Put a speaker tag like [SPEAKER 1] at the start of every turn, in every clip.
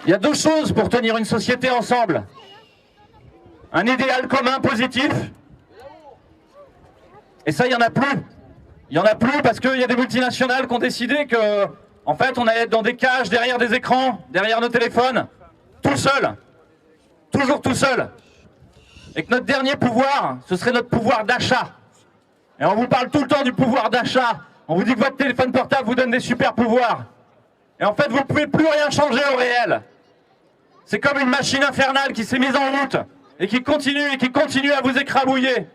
[SPEAKER 1] Il y a deux choses pour tenir une société ensemble. Un idéal commun positif. Et ça, il n'y en a plus. Il n'y en a plus parce qu'il y a des multinationales qui ont décidé que, en fait, on allait être dans des cages, derrière des écrans, derrière nos téléphones, tout seul. Toujours tout seul. Et que notre dernier pouvoir, ce serait notre pouvoir d'achat. Et on vous parle tout le temps du pouvoir d'achat. On vous dit que votre téléphone portable vous donne des super pouvoirs. Et en fait, vous ne pouvez plus rien changer au réel. C'est comme une machine infernale qui s'est mise en route et qui continue à vous écrabouiller.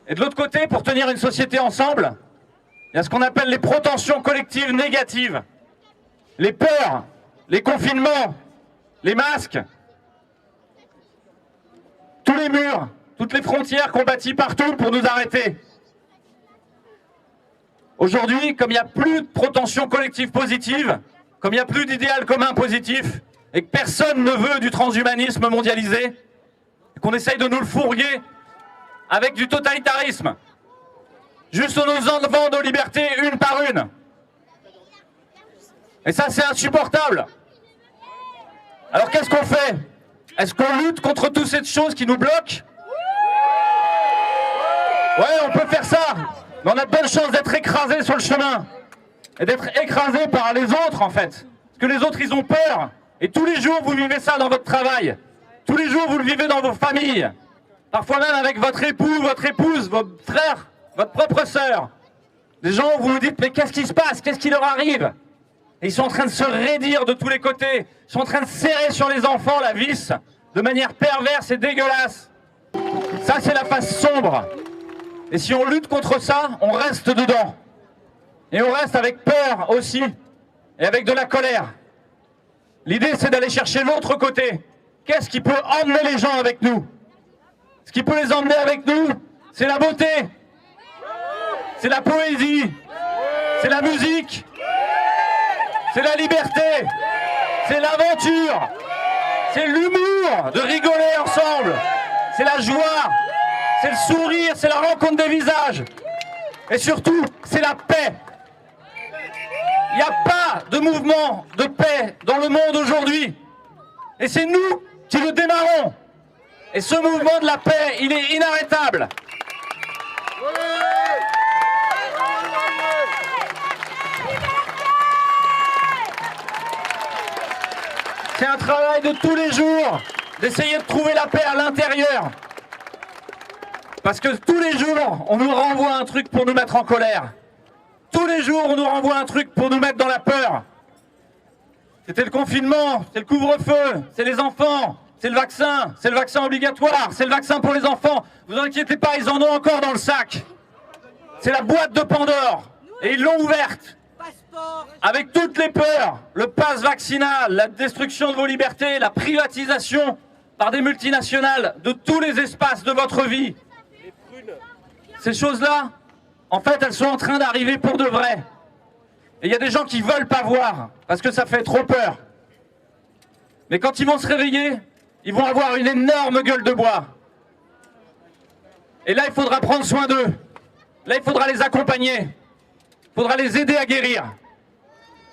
[SPEAKER 1] Et de l'autre côté, pour tenir une société ensemble, il y a ce qu'on appelle les protensions collectives négatives. Les peurs, les confinements, les masques, tous les murs, toutes les frontières qu'on bâtit partout pour nous arrêter. Aujourd'hui, comme il n'y a plus de protensions collectives positives, comme il n'y a plus d'idéal commun positif, et que personne ne veut du transhumanisme mondialisé, et qu'on essaye de nous le fourguer avec du totalitarisme, juste en nous enlevant nos libertés une par une. Et ça, c'est insupportable. Alors qu'est-ce qu'on fait? Est-ce qu'on lutte contre toutes ces choses qui nous bloquent? Ouais, on peut faire ça. Mais on a de bonnes chances d'être écrasés sur le chemin. Et d'être écrasés par les autres, en fait. Parce que les autres, ils ont peur. Et tous les jours, vous vivez ça dans votre travail. Tous les jours, vous le vivez dans vos familles. Parfois même avec votre époux, votre épouse, votre frère, votre propre sœur. Des gens où vous vous dites, mais qu'est-ce qui se passe? Qu'est-ce qui leur arrive? Et ils sont en train de se raidir de tous les côtés. Ils sont en train de serrer sur les enfants la vis, de manière perverse et dégueulasse. Ça, c'est la face sombre. Et si on lutte contre ça, on reste dedans. Et on reste avec peur aussi, et avec de la colère. L'idée, c'est d'aller chercher l'autre côté. Qu'est-ce qui peut emmener les gens avec nous? Ce qui peut les emmener avec nous, c'est la beauté, c'est la poésie, c'est la musique, c'est la liberté, c'est l'aventure, c'est l'humour, de rigoler ensemble, c'est la joie, c'est le sourire, c'est la rencontre des visages. Et surtout, c'est la paix. Il n'y a pas de mouvement de paix dans le monde aujourd'hui. Et c'est nous qui le démarrons. Et ce mouvement de la paix, il est inarrêtable. C'est un travail de tous les jours, d'essayer de trouver la paix à l'intérieur. Parce que tous les jours, on nous renvoie un truc pour nous mettre en colère. Tous les jours, on nous renvoie un truc pour nous mettre dans la peur. C'était le confinement, c'est le couvre-feu, c'est les enfants, c'est le vaccin obligatoire, c'est le vaccin pour les enfants. Vous inquiétez pas, ils en ont encore dans le sac. C'est la boîte de Pandore. Et ils l'ont ouverte. Avec toutes les peurs, le pass vaccinal, la destruction de vos libertés, la privatisation par des multinationales de tous les espaces de votre vie. Ces choses-là, en fait, elles sont en train d'arriver pour de vrai. Et il y a des gens qui veulent pas voir, parce que ça fait trop peur. Mais quand ils vont se réveiller, ils vont avoir une énorme gueule de bois. Et là, il faudra prendre soin d'eux. Là, il faudra les accompagner. Il faudra les aider à guérir.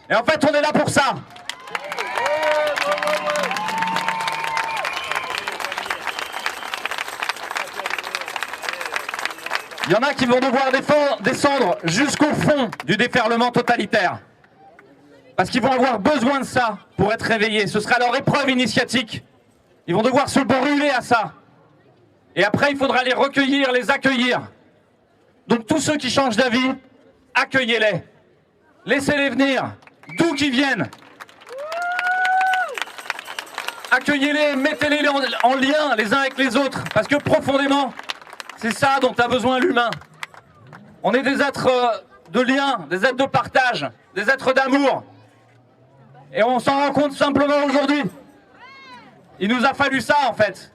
[SPEAKER 1] Et en fait, on est là pour ça. Il y en a qui vont devoir descendre jusqu'au fond du déferlement totalitaire. Parce qu'ils vont avoir besoin de ça pour être réveillés. Ce sera leur épreuve initiatique. Ils vont devoir se brûler à ça. Et après, il faudra les recueillir, les accueillir. Donc tous ceux qui changent d'avis, accueillez-les. Laissez-les venir, d'où qu'ils viennent. Accueillez-les, mettez-les en lien les uns avec les autres. Parce que profondément, c'est ça dont a besoin l'humain. On est des êtres de lien, des êtres de partage, des êtres d'amour. Et on s'en rend compte simplement aujourd'hui. Il nous a fallu ça en fait.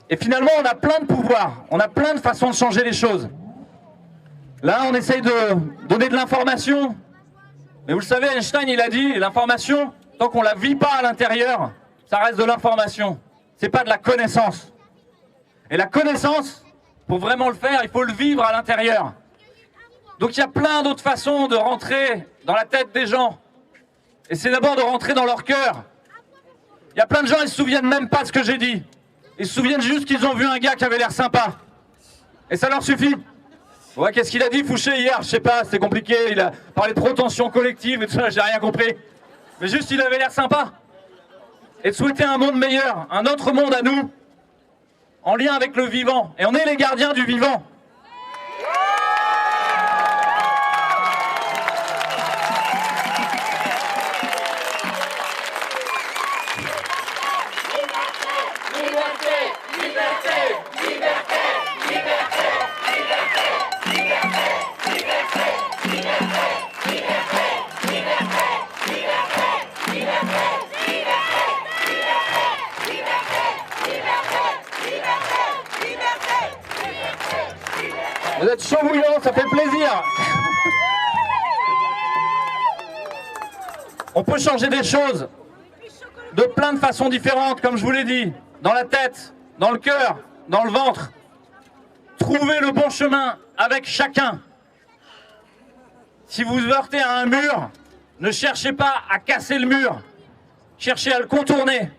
[SPEAKER 1] Et finalement, on a plein de pouvoirs, on a plein de façons de changer les choses. Là, on essaye de donner de l'information. Mais vous le savez, Einstein, il a dit, l'information, tant qu'on la vit pas à l'intérieur, ça reste de l'information. C'est pas de la connaissance. Et la connaissance, pour vraiment le faire, il faut le vivre à l'intérieur. Donc il y a plein d'autres façons de rentrer dans la tête des gens. Et c'est d'abord de rentrer dans leur cœur. Il y a plein de gens, ils se souviennent même pas de ce que j'ai dit. Ils se souviennent juste qu'ils ont vu un gars qui avait l'air sympa. Et ça leur suffit. Ouais, qu'est-ce qu'il a dit, Fouché, hier? Je sais pas, c'était compliqué. Il a parlé de protension collective et tout ça, j'ai rien compris. Mais juste, il avait l'air sympa. Et de souhaiter un monde meilleur, un autre monde à nous, en lien avec le vivant. Et on est les gardiens du vivant. Vous êtes chaud bouillant, ça fait plaisir. On peut changer des choses de plein de façons différentes, comme je vous l'ai dit. Dans la tête, dans le cœur, dans le ventre. Trouvez le bon chemin avec chacun. Si vous vous heurtez à un mur, ne cherchez pas à casser le mur. Cherchez à le contourner.